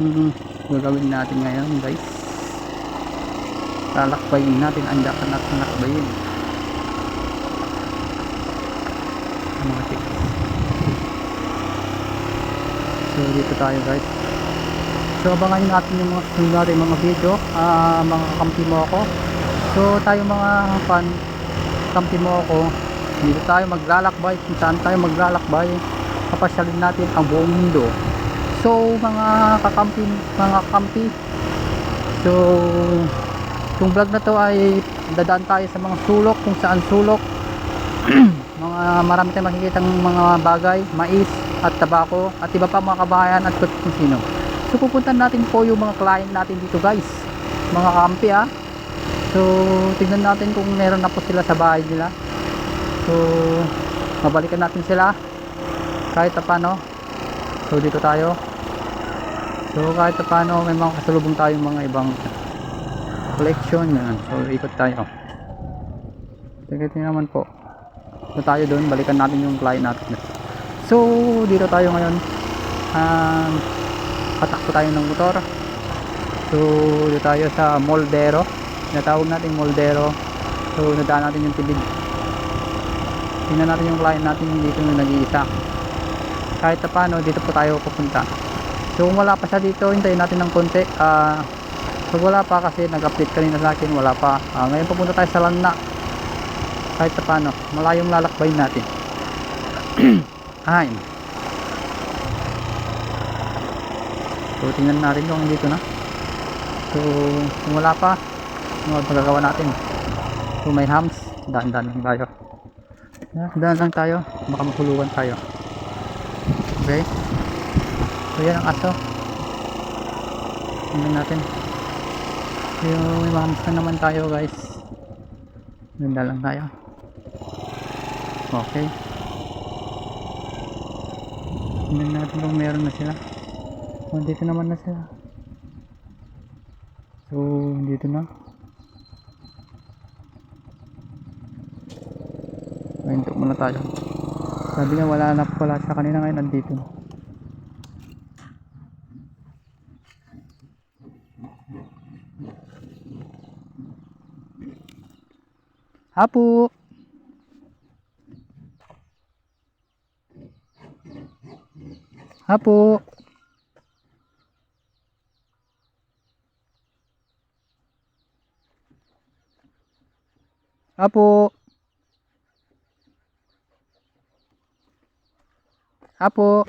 Gagawin natin ngayon guys, lalakbayin natin ang dakan at lakbayin ang mga chicks. So dito tayo guys, so abangan natin yung mga sunod natin mga video, mga kampi mo ako. So tayo mga fan kampi mo ako, dito tayo maglalakbay, kung saan tayo maglalakbay, papasyalin natin ang buong mundo. So mga kampi, so itong vlog na to ay dadaan tayo sa mga sulok, kung saan sulok mga marami tayong makikitang mga bagay, mais at tabako at iba pa mga kabahayan at kung sino. So pupuntan natin po yung mga client natin dito guys, mga kampi So tignan natin kung meron na po sila sa bahay nila. So mabalikan natin sila kahit paano. So dito tayo, so kahit paano may mga kasalubong tayong mga ibang collection yan. So ikot tayo, tingnan naman po. So tayo doon, balikan natin yung client natin. So dito tayo ngayon, patakbo tayo ng motor. So dito tayo sa Moldero, natawag natin Moldero. So nadaan natin yung tibig, tingnan natin yung client natin dito yung nag-iisa. Kahit paano dito po tayo pupunta. So kung wala pa siya dito, hintayin natin ng konti. Pag wala pa, kasi nag-update kanina sa akin, wala pa. Ngayon pupunta tayo sa Lanna. Kahit paano, malayong lalakbayin natin. Ay. So tingnan natin kung dito na. So kung wala pa, ano magagawa natin? So may hams, daan-daan lang tayo. Daan lang tayo, baka mahulugan tayo. Okay. So yan ang aso. Tingnan natin. So may hams na naman tayo guys. Ganda lang tayo. Okay. Tingnan natin kung meron na sila. Dito naman na sila. So dito na. Hinto muna tayo. Sabi niya wala siya kanina, ngayon nandito. Hapo. Hapo. Hapo. Hapo.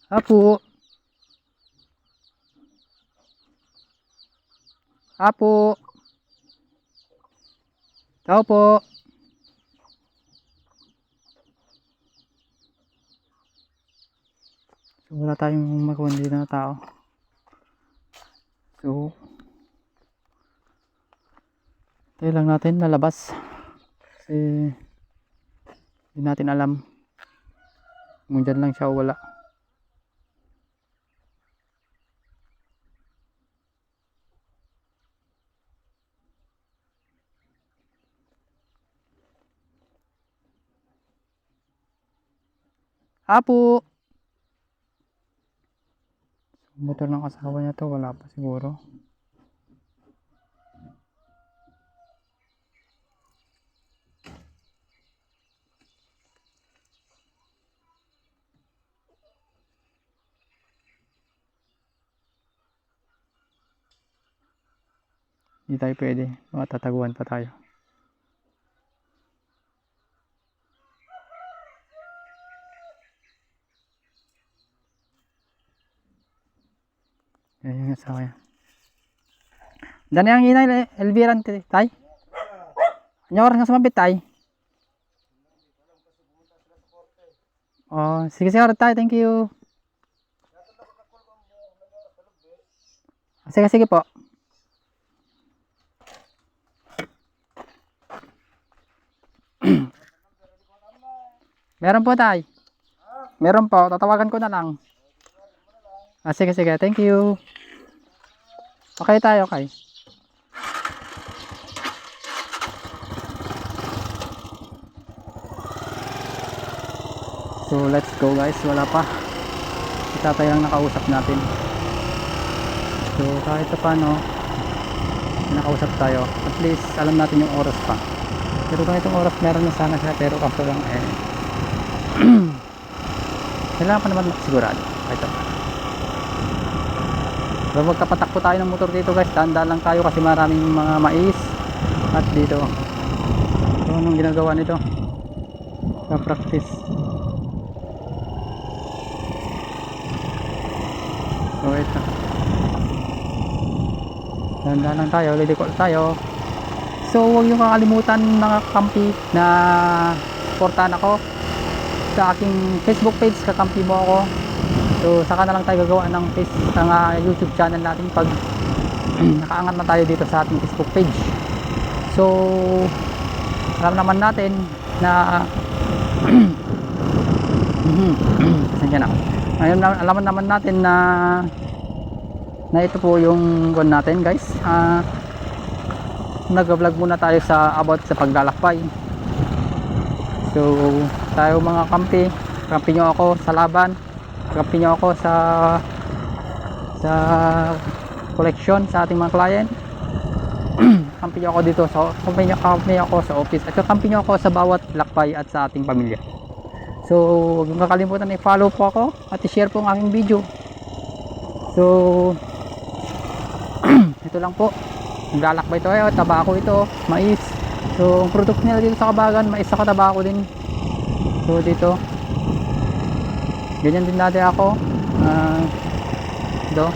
Hapo. Hapo. Tao po. So wala tayong makuha dito na tao. So tayo lang natin lalabas kasi hindi natin alam kung dyan lang siya o wala. Apo, motor ng asawa niya to, wala pa siguro. Hindi tayo pwede, matataguan pa tayo. Ayan yung asawa niya. Dani ang inay Elviran tay. Anya oras nga sumabit tay? Oh, sige sige tay, thank you. Sige sige po. Meron po tay. Meron po, tatawagan ko na lang. Sige sige, thank you. Okay tayo, okay. So let's go guys, wala pa. Itatay lang nakausap natin. So kahit pa paano nakausap tayo, at least alam natin yung oras pa. Pero ganitong oras meron na sana siya, pero kaso lang kailangan pa naman makasigurado. Ito. So magkapatakbo tayo ng motor dito guys, dahan-dahan lang tayo kasi maraming mga mais at dito. So anong ginagawa nito? Sa practice. So ito. Dahan-dahan lang tayo, liliko tayo. So huwag yung kakalimutan mga kampi na supportahan ako sa aking Facebook page, kakampi mo ako. So saka na lang tayo gagawa ng YouTube channel natin pag nakaangat na tayo dito sa ating Facebook page. So alam naman natin na alam naman natin na ito po yung one natin guys. Nag-vlog muna tayo about sa paglalakbay. So tayo mga kampi nyo ako sa laban, kampi nyo ako sa collection sa ating mga client. Kampi nyo ako dito kampi nyo ako sa office, at kampi nyo ako sa bawat lakbay at sa ating pamilya. So huwag nyo kakalimutan na i-follow po ako at i-share po ang aking video. So ito lang po, maglalakbay tayo, tabako ito, mais. So ang product nila dito sa Kabagan, mais sa tabako din. So dito ganyan din dati ako, ito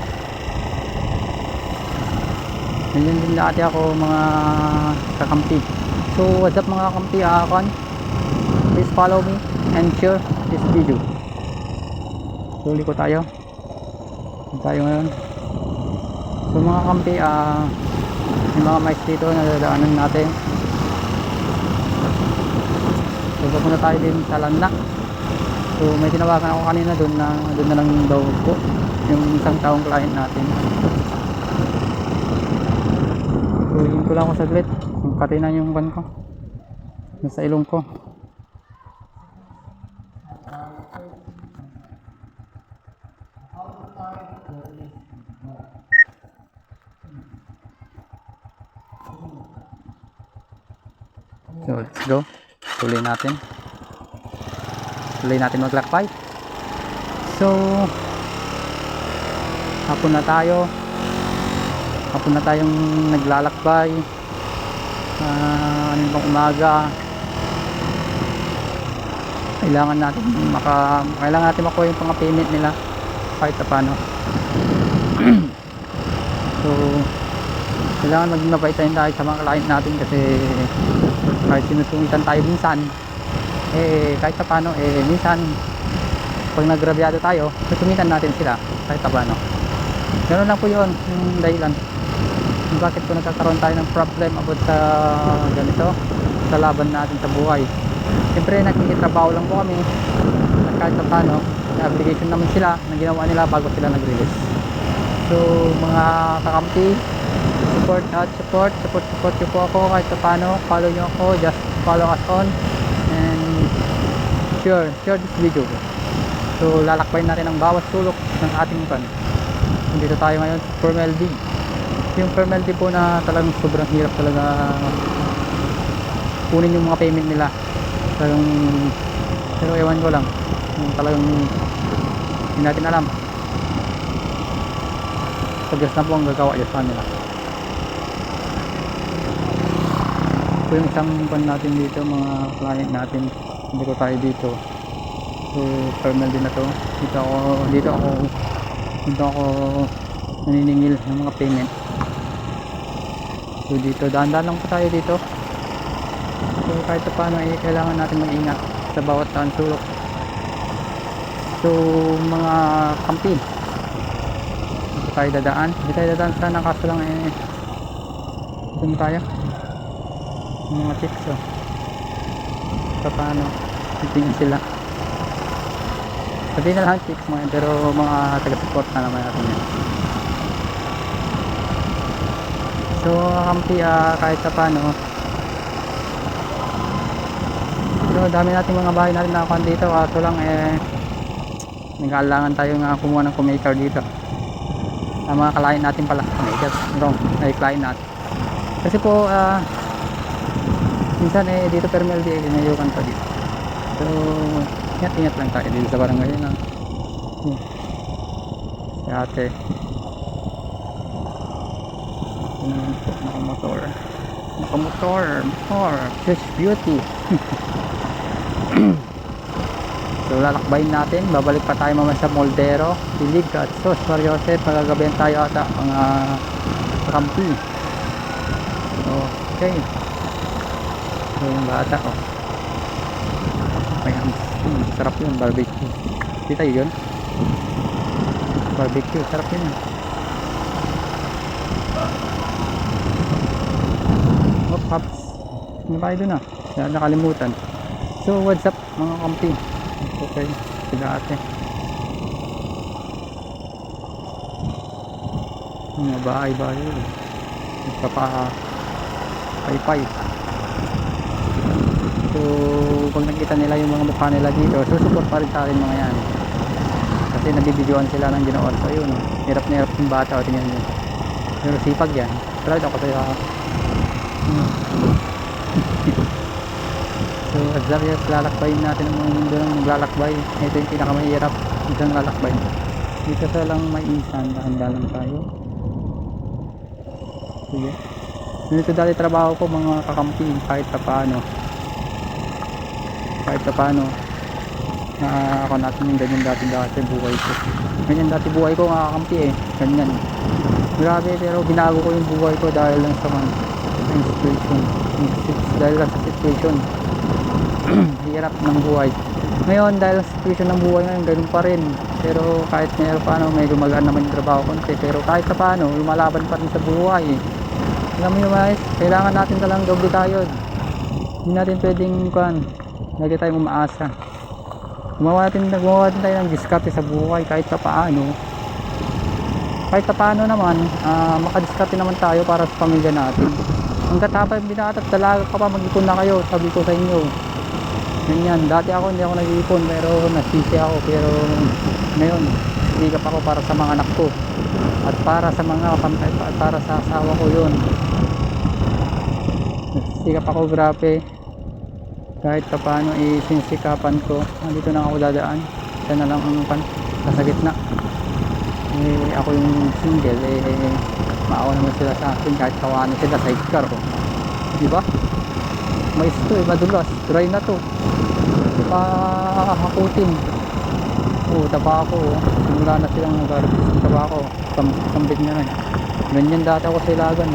ganyan din dati ako mga kakampi. So what's up mga kakampi, please follow me and share this video. So liko tayo ngayon. So mga kampi, yung mga mais dito na dadaanan natin. So pupunta tayo din sa Landa. So may tinawagan ako kanina doon na lang daw po yung isang taong client natin. So yun ko lang ako saglit, katinan yung ban ko nasa ilong ko. So let's go, tuloy natin maglakbay. So hapon na tayong naglalakbay. Ano bang umaga, kailangan natin makuha yung mga payment nila kahit paano. So kailangan maging mabaitain tayo sa mga client natin kasi kahit sinusungitan tayo minsan, kahit paano, minsan pag nagrabyado tayo, susungitan natin sila kahit paano. Ganoon lang po yun yung dahilan kung bakit po nagkakaroon tayo ng problem about sa ganito, sa laban natin sa buhay. Siyempre nagkikitrabaho lang po kami at kahit paano, may obligation naman sila na ginawa nila bago sila nag-release. So mga kakampi, support nyo po ako kahit paano. Follow nyo ako, just follow us on and share this video. So lalakbayin natin ang bawat sulok ng ating pan. Dito tayo ngayon sa Formeldy. Yung Formeldy po na talagang sobrang hirap talaga kunin yung mga payment nila. Pero ewan ko lang, yung talagang hindi natin alam. Pag-gas na po ang gagawa yun sa nila. So yung isang pan natin dito, mga client natin, hindi ko tayo dito. So Formeldy na to. Dito ako naniningil ng mga payment. So dito dahan-dahan lang po tayo dito. So kahit paano kailangan natin mag-ingat sa bawat sulok. So mga kampi, hindi tayo dadaan sana, kaso lang dito tayo mga chicks. So paano titingin sila, sabihin na lang chicks mga, pero mga taga-support na naman natin yan. So kampi, kahit paano, so So dami nating mga bahay natin nakakuha dito, kaso lang nag-aalangan tayo nga kumuha ng kumaker dito. Mga kalahin natin pala, client natin. Kasi po minsan dito permel di ginayukan pa dito. So ingat lang tayo dito sa barangay na. Si ate nakamotor fish beauty. So lalakbayin natin, babalik pa tayo mamaya sa Moldero, Hilig at Sos Mariosep. Magagabihan tayo ata mga kampi. Okay, so yung bata ayan, sarap yun, barbecue. Kita yun, barbecue, sarap yun. Haps, hindi tayo dun nakalimutan. So what's up mga kampi. Okay, sila ate. Mga bahay-bahay yun. Nagpapa-pay-pay. So, pag nakita nila yung mga mukha nila dito, susuport pa rin sa akin mga yan. Kasi nabibidyoan sila ng ginawa. So, yun. Hirap na hirap yung bata. O, tingnan nyo. Pero sipag yan. Proud ako sa'yo. So Azarias, lalakbayin natin ang mga mundo ng maglalakbay. Ito yung pinakamahirap isang lalakbay. Dito sa lang may isan, dahan-dahan tayo. Sige. Dito dati trabaho ko mga kakampi, kahit paano ako natin yung ganyan dati buhay ko. Ganyan dati buhay ko mga kakampi ganyan. Grabe, pero binago ko yung buhay ko dahil lang sa situation. Dahil lang sa situation. Hirap ng buhay ngayon, dahil sa situation ng buhay ngayon ganun pa rin, pero kahit meron paano may gumagaan naman yung trabaho konti, pero kahit paano lumalaban pa rin sa buhay. Alam mo yun guys, kailangan natin talang doble tayo, hindi natin pwedeng lagi tayong umaasa. Gumawa din tayo ng diskarte sa buhay kahit paano naman, makadiskarte naman tayo para sa pamilya natin. Hanggat habang binata at dalaga ka pa, mag-ipon na kayo, sabi ko sa inyo. Ganyan, dati hindi ako nag-iipon, pero nasisi ako. Pero ngayon, sigap ako para sa mga anak ko at para sa asawa ko yun. Sigap ako, grabe. Kahit paano isinsikapan ko. Dito na ako dadaan. Siya na lang ang sa gitna. Ako yung single, maawa naman sila sa akin kahit kawanan sila sa sidecar ko. Diba? Mais to madulas, dry na to. Hakutin. Taba ako. Simula na silang nag-arbis ng taba ako. Sambit na rin. Ganyan dati ako sa ilagan.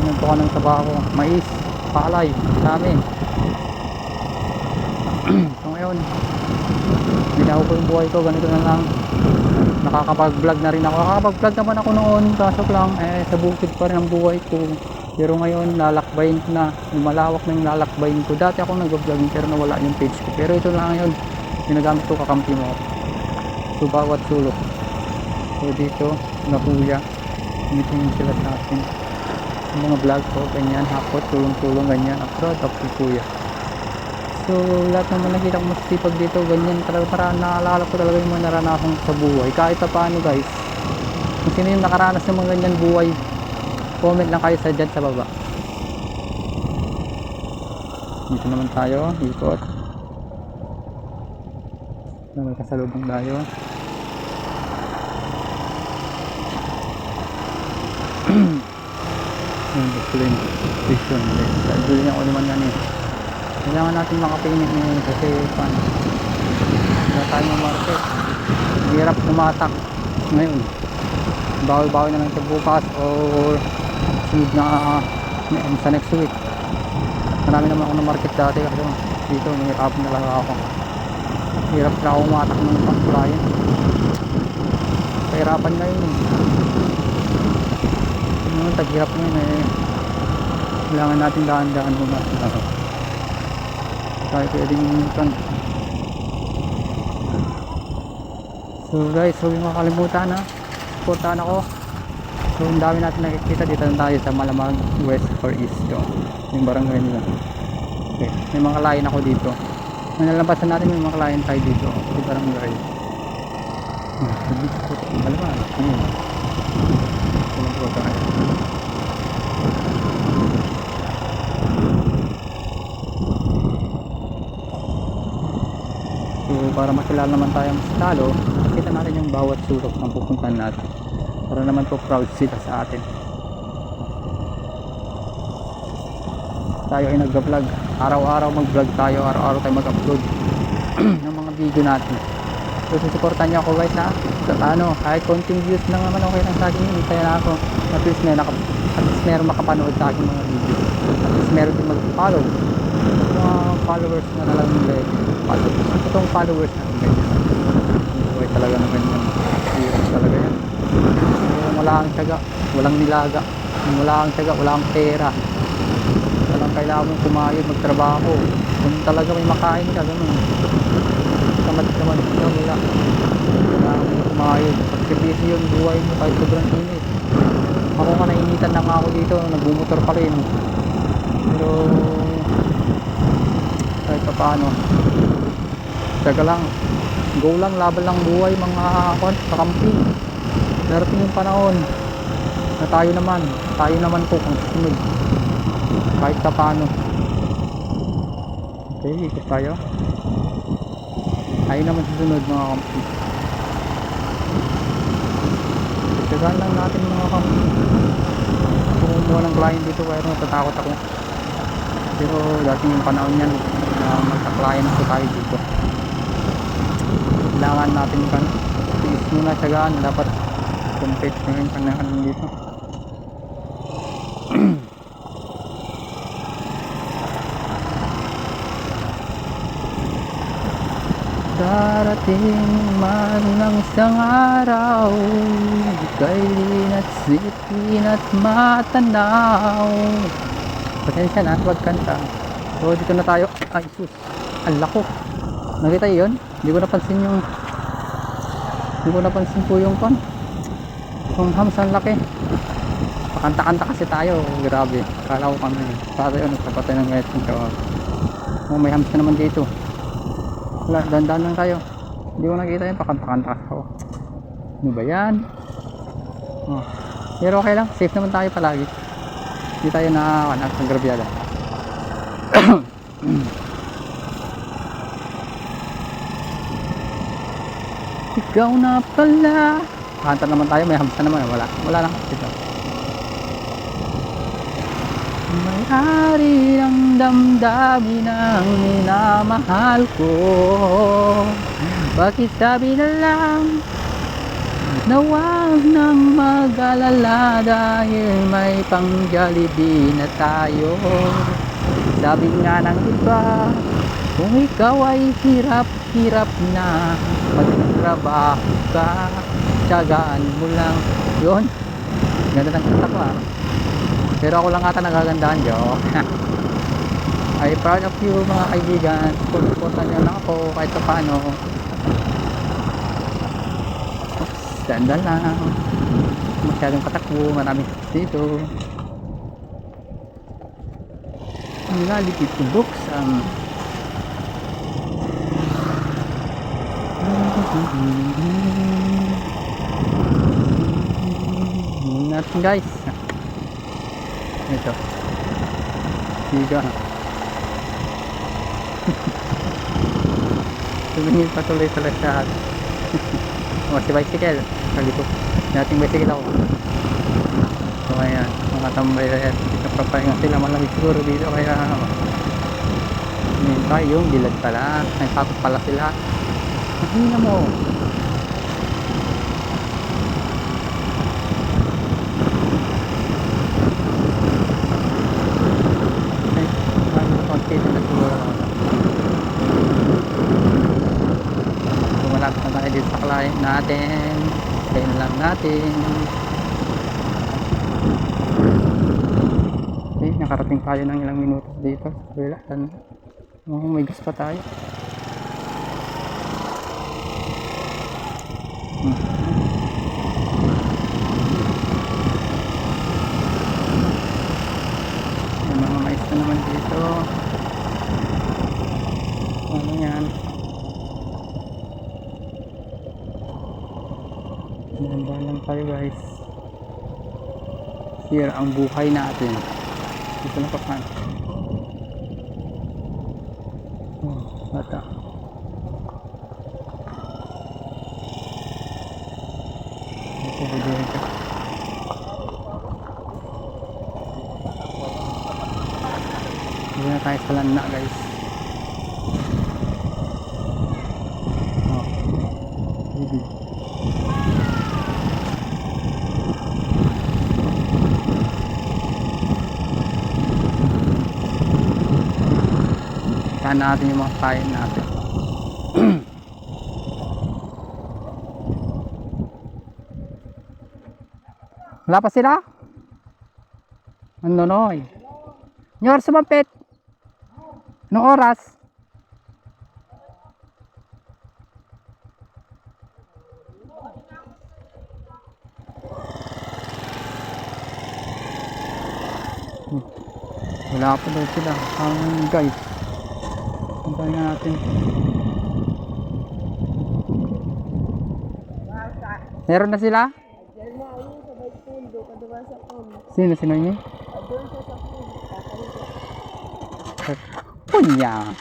Nagtuka ng taba ako. Mais, palay, dami. So ngayon, binago ko yung buhay ko, ganito na lang. Nakakapag-vlog na rin ako. Nakakapag-vlog naman ako noon, kaso lang sa bukid pa rin ang buhay ko. Pero ngayon lalakbayin ko na, malawak na yung lalakbayin ko. Dati ako nag-vlog pero nawala yung page ko. Pero ito lang ngayon, ginagamit ko kakampi mo. So bawat sulok. So dito, nakuya. Gamitin sila sa akin. Yung mga vlog ko, ganyan, hapot, tulong-tulong, ganyan. Upload, kuya. So lahat naman nakita ko masipag dito, ganyan talaga. Naalala ko talaga yung mga naranasan sa buhay. Kahit paano guys, kung sino yung nakaranas ng mga ganyan buhay, comment lang kayo dyan sa baba. Dito naman tayo, ikot. May kasalubong tayo. Yung discipline vision. Dahil niya ako naman yan kailangan natin makapinig ngayon kasi wala tayo market. Hirap tumatak ngayon. Bawal-bawal na lang sa bukas or sunod na sa next week. Marami naman ako na market dati kasi dito nahirapan na lang ako. Hirap na ako umatak ng pang-client. Kahirapan na yun taghirap na yun kailangan natin daan-daan muna tayo pwedeng minsan. So guys, huwag yung makalimutan supportahan ako. So ang dami natin nakikita dito na tayo sa Malamag West or East yung barangay nila. Okay, may mga client ako dito. Nalabasan natin may mga client tayo dito. Di parang guys. Dito po ito. Malaman. Ayun. Ito po tayo. So para makilala naman tayo mas lalo, kita natin yung bawat sulok ng pupuntahan natin. Para naman po proud sila sa atin. Tayo ay nag-vlog. Araw-araw mag-vlog tayo. Araw-araw tayo mag-upload ng mga video natin. So susuportahan niyo ako guys ha. So, kahit konting views lang naman okay lang sa akin. Kaya na ako. At least meron makapanood sa akin mga video. At least meron din mag-follow. Mga followers na lang nila. Itong followers na ganyan. Okay talaga na ganyan. Hirap talaga yan. Wala kang tiyaga. Walang nilaga. Wala kang tiyaga. Wala kang pera. Walang kailangan mong kumayod, magtrabaho. Kung talaga may makain ka, gano'n. Tamad-tamad ka, wala. Kailangan mong kumayod. Pagkabisi yun, buhay mo kahit sobrang init. Ako nga nainitan na nga ako dito, nagbumotor pa rin. Pero, kahit pa paano. Tsaga lang. Go lang, laban lang buhay mga kakampi. Darating yung panahon na tayo naman po kung susunod. Kahit pa paano. Okay, ikot tayo. Ayaw naman susunod mga kampi. Tsagaan lang natin mga kampi. Kumuha ng client dito kaya natatakot ako. Pero dating yung panahon yan na magka-client po tayo dito. Kailangan natin kan tiis muna, tsagaan. Dapat compete na yung panahon dito. Darating man ng isang araw, ika'y lina't sipin at matanaw. Pasensya na, wag kanta. So dito na tayo. Ay sus, ang lako. Nakita yun? Hindi ko napansin po yung kon. Yung hams ang laki. Pakanta-kanta kasi tayo. Grabe, kala ko kami para yun, nagpapatay ng ngayon. Oh, may hams na naman dito. Wala, dandan lang tayo. Hindi ko nakita yun, pakanta-kanta ako. Ano ba yan? Oh. Pero okay lang, safe naman tayo palagi. Hindi tayo naggrabyada. Ikaw na pala. Kanta naman tayo, may hams na naman. Wala lang dito. May-ari ang damdamin ng minamahal ko. Bakit sabi na lang na huwag nang mag-alala dahil may pang Jollibee na tayo. Sabi nga ng iba, kung ikaw ay hirap-hirap na magtrabaho ka, tiyagaan mo lang. Yun, ganda ng kanta ko ah. Pero ako lang ata nagagandahan, joke. I proud of you mga kaibigan. Supportan nyo lang ako kahit pa paano. Dandan lang. Masyadong katakbo, maraming dito. Nilalipit ko buksan. Natin guys. Ito. Siga. Tumingin patuloy-tuloy siya. O, si bicycle. Kalito. Dating bicycle ako. So, ayan. Mga tambay na yan. Napapahinga sila. Malamig siguro dito. Kaya, yun tayo. Yung bilad pala. Nagtakot pala sila. Mahina mo. Malapit na tayo dito sa client natin. Kaya na lang natin. Okay, nakarating tayo ng ilang minuto dito. Wala, may gas pa tayo. May mga mais na naman dito. Dahan lang tayo guys. Here ang buhay natin. Dito na papan. Oh, bata. Ito video ito. Dito na tayo sa lana guys. Oh. Bibi. Saan natin yung mga kain natin. Wala pa sila? Ano noy? Nyor sumapit. Anong oras? Wala pa daw sila. Guys. Puntahan natin. Meron na sila? Sino yun? Punya.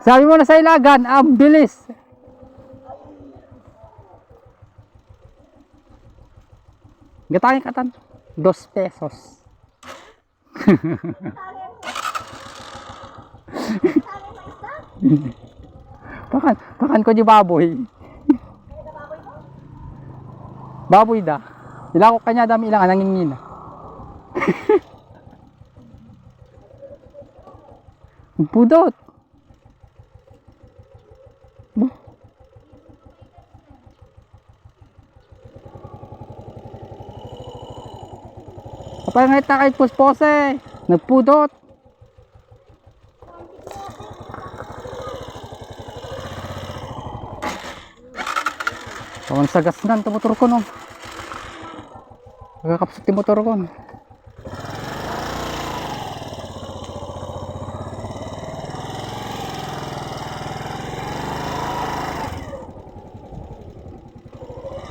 Sabi mo na sa ilagan, ang bilis. Gatangin katan. 2 pesos. Pakan ko di baboy. Baboy da. Ila ko kanya dami ilang nangingin. Pudot. Kapangit na kahit puspose. Nagpudot. Kawan sagas nan to motor ko no. Nagkakapsat yung motor ko.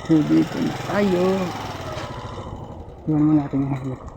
Dito na tayo. Iwan mo natin yung hagit.